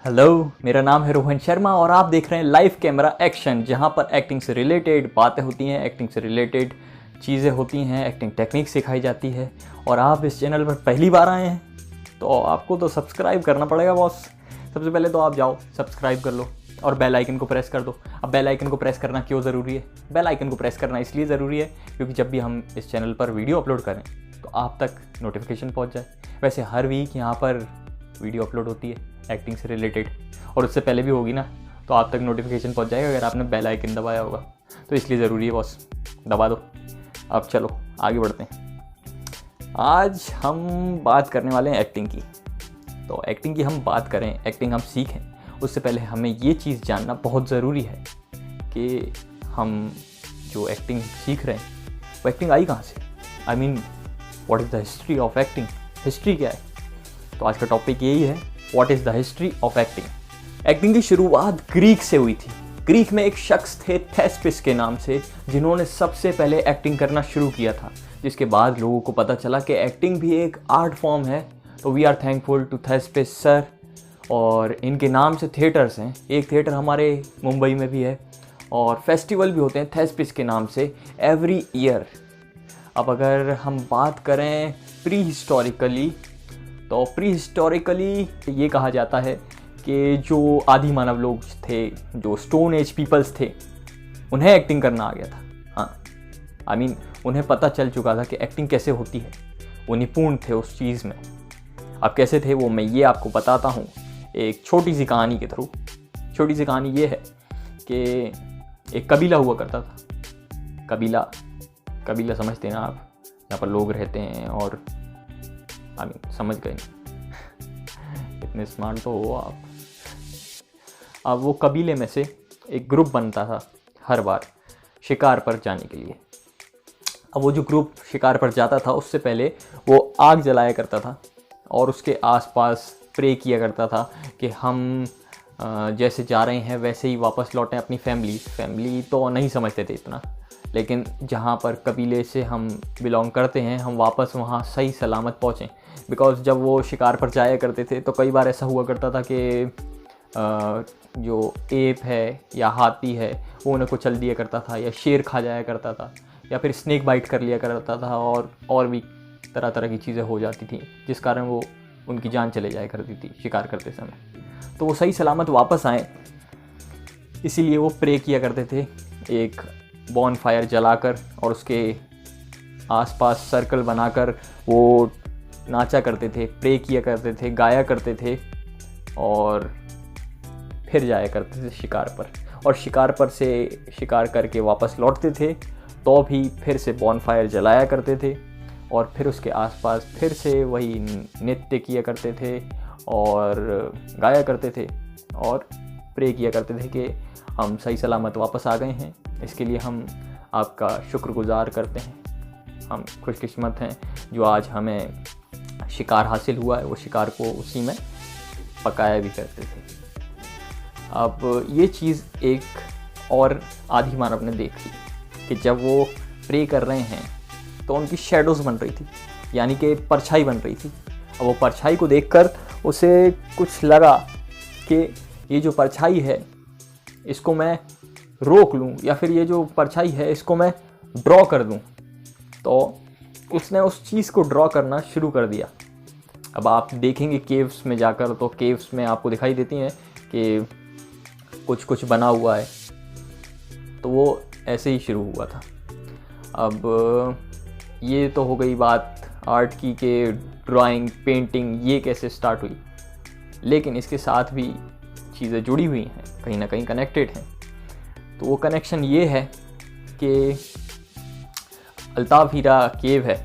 Hello, मेरा नाम है रोहन शर्मा और आप देख रहे हैं लाइव कैमरा एक्शन, जहां पर एक्टिंग से रिलेटेड बातें होती हैं, एक्टिंग से रिलेटेड चीज़ें होती हैं, एक्टिंग टेक्निक सिखाई जाती है। और आप इस चैनल पर पहली बार आए हैं तो आपको तो सब्सक्राइब करना पड़ेगा बॉस। सबसे पहले तो आप जाओ सब्सक्राइब कर लो और बेल आइकन को प्रेस कर दो। अब बेल आइकन को प्रेस करना क्यों ज़रूरी है? बेल आइकन को प्रेस करना इसलिए ज़रूरी है क्योंकि जब भी हम इस चैनल पर वीडियो अपलोड करें तो आप तक नोटिफिकेशन पहुंच जाए। वैसे हर वीक यहाँ पर वीडियो अपलोड होती है एक्टिंग से रिलेटेड, और उससे पहले भी होगी ना, तो आप तक नोटिफिकेशन पहुंच जाएगा अगर आपने बेल आइकन दबाया होगा। तो इसलिए ज़रूरी है बॉस, दबा दो। अब चलो आगे बढ़ते हैं। आज हम बात करने वाले हैं एक्टिंग की। तो एक्टिंग की हम बात करें, एक्टिंग हम सीखें, उससे पहले हमें ये चीज़ जानना बहुत ज़रूरी है कि हम जो एक्टिंग सीख रहे हैं वो एक्टिंग आई कहाँ से। I mean what is the history of acting. History क्या है? तो आज का टॉपिक यही है, what is the history of acting. Acting की शुरुआत ग्रीक से हुई थी। ग्रीक में एक शख्स थे थेस्पिस के नाम से, जिन्होंने सबसे पहले एक्टिंग करना शुरू किया था, जिसके बाद लोगों को पता चला कि एक्टिंग भी एक आर्ट फॉर्म है। तो we are thankful to Thespis sir. और इनके नाम से थिएटर्स हैं, एक थिएटर हमारे मुंबई में भी है और फेस्टिवल भी होते हैं थेस्पिस के नाम से एवरी ईयर। अब अगर हम बात करें प्री हिस्टोरिकली, तो प्री हिस्टोरिकली ये कहा जाता है कि जो आदि मानव लोग थे, जो स्टोन एज पीपल्स थे, उन्हें एक्टिंग करना आ गया था। हाँ, आई मीन उन्हें पता चल चुका था कि एक्टिंग कैसे होती है। वो निपुण थे उस चीज़ में। अब कैसे थे वो मैं ये आपको बताता हूँ एक छोटी सी कहानी के थ्रू। छोटी सी कहानी ये है कि एक कबीला हुआ करता था। कबीला समझते हैं ना आप, यहाँ पर लोग रहते हैं और आई मीन समझ गए इतने स्मार्ट तो हो आप। अब वो कबीले में से एक ग्रुप बनता था हर बार शिकार पर जाने के लिए। अब वो जो ग्रुप शिकार पर जाता था उससे पहले वो आग जलाया करता था और उसके आसपास प्रे किया करता था कि हम जैसे जा रहे हैं वैसे ही वापस लौटें अपनी फैमिली तो नहीं समझते थे इतना, लेकिन जहाँ पर कबीले से हम बिलोंग करते हैं हम वापस वहाँ सही सलामत पहुँचें। बिकॉज़ जब वो शिकार पर जाया करते थे तो कई बार ऐसा हुआ करता था कि जो एप है या हाथी है वो उन्हें कुचल दिया करता था, या शेर खा जाया करता था, या फिर स्नेक बाइट कर लिया करता था, और भी तरह तरह की चीज़ें हो जाती थी जिस कारण वो उनकी जान चले जाया करती थी शिकार करते समय। तो वो सही सलामत वापस आए, इसीलिए वो प्रे किया करते थे एक बॉन फायर जलाकर, और उसके आसपास सर्कल बनाकर वो नाचा करते थे, प्रे किया करते थे, गाया करते थे और फिर जाया करते थे शिकार पर। और शिकार पर से शिकार करके वापस लौटते थे तो भी फिर से बॉन फायर जलाया करते थे और फिर उसके आसपास फिर से वही नृत्य किया करते थे और गाया करते थे और प्रे किया करते थे कि हम सही सलामत वापस आ गए हैं। इसके लिए हम आपका शुक्रगुजार करते हैं, हम खुशकिस्मत हैं जो आज हमें शिकार हासिल हुआ है। वो शिकार को उसी में पकाया भी करते थे। अब ये चीज़ एक और आदि मानव ने देखी कि जब वो प्रे कर रहे हैं तो उनकी शैडोज़ बन रही थी, यानी कि परछाई बन रही थी। अब वो परछाई को देखकर उसे कुछ लगा कि ये जो परछाई है इसको मैं रोक लूँ, या फिर ये जो परछाई है इसको मैं ड्रॉ कर दूँ। तो उसने उस चीज़ को ड्रॉ करना शुरू कर दिया। अब आप देखेंगे केव्स में जाकर, तो केव्स में आपको दिखाई देती हैं कि कुछ कुछ बना हुआ है। तो वो ऐसे ही शुरू हुआ था। अब ये तो हो गई बात आर्ट की कि ड्राइंग, पेंटिंग ये कैसे स्टार्ट हुई, लेकिन इसके साथ भी चीज़ें जुड़ी हुई हैं, कहीं ना कहीं कनेक्टेड हैं। तो वो कनेक्शन ये है कि अल्ताफ हीरा केव है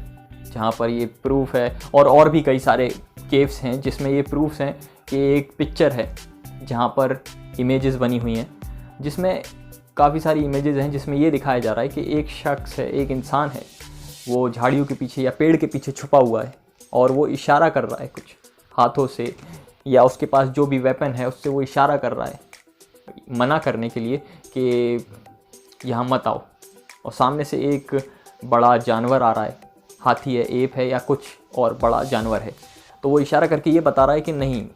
जहाँ पर ये प्रूफ है, और भी कई सारे केव्स हैं जिसमें ये प्रूफ्स हैं कि एक पिक्चर है जहाँ पर इमेजेस बनी हुई हैं, जिसमें काफ़ी सारी इमेजेस हैं जिसमें ये दिखाया जा रहा है कि एक शख्स है, एक इंसान है, वो झाड़ियों के पीछे या पेड़ के पीछे छुपा हुआ है और वो इशारा कर रहा है कुछ हाथों से, या उसके पास जो भी वेपन है उससे वो इशारा कर रहा है मना करने के लिए कि यहाँ मत आओ। और सामने से एक बड़ा जानवर आ रहा है, हाथी है, एप है या कुछ और बड़ा जानवर है, तो वो इशारा करके ये बता रहा है कि नहीं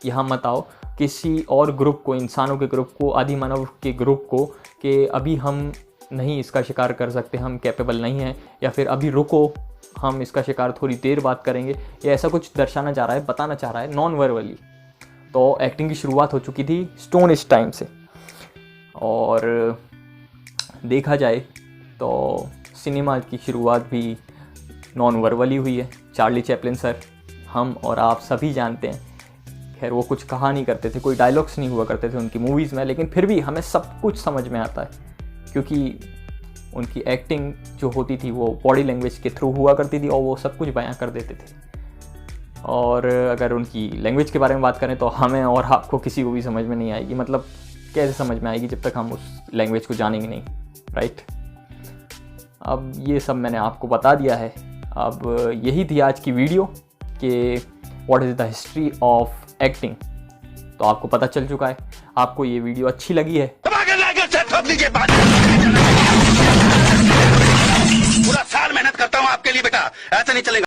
यहाँ मत आओ, किसी और ग्रुप को, इंसानों के ग्रुप को, आदि मानव के ग्रुप को कि अभी हम नहीं इसका शिकार कर सकते, हम कैपेबल नहीं हैं, या फिर अभी रुको हम इसका शिकार थोड़ी देर बाद करेंगे, या ऐसा कुछ दर्शाना चाह रहा है, बताना चाह रहा है नॉन वर्बली। तो एक्टिंग की शुरुआत हो चुकी थी स्टोन एज टाइम से, और देखा जाए तो सिनेमा की शुरुआत भी नॉन वर्बली हुई है। चार्ली चैपलिन सर, हम और आप सभी जानते हैं, खैर वो कुछ कहा नहीं करते थे, कोई डायलॉग्स नहीं हुआ करते थे उनकी मूवीज़ में, लेकिन फिर भी हमें सब कुछ समझ में आता है, क्योंकि उनकी एक्टिंग जो होती थी वो बॉडी लैंग्वेज के थ्रू हुआ करती थी और वो सब कुछ बयां कर देते थे। और अगर उनकी लैंग्वेज के बारे में बात करें तो हमें और आपको किसी को भी समझ में नहीं आएगी, मतलब कैसे समझ में आएगी जब तक हम उस लैंग्वेज को जानेंगे नहीं, राइट। अब ये सब मैंने आपको बता दिया है। अब यही थी आज की वीडियो कि what is the history of acting. तो आपको पता चल चुका है। आपको ये वीडियो अच्छी लगी है पूरा साल मेहनत करता हूँ आपके लिए बेटा, ऐसा नहीं चलेगा।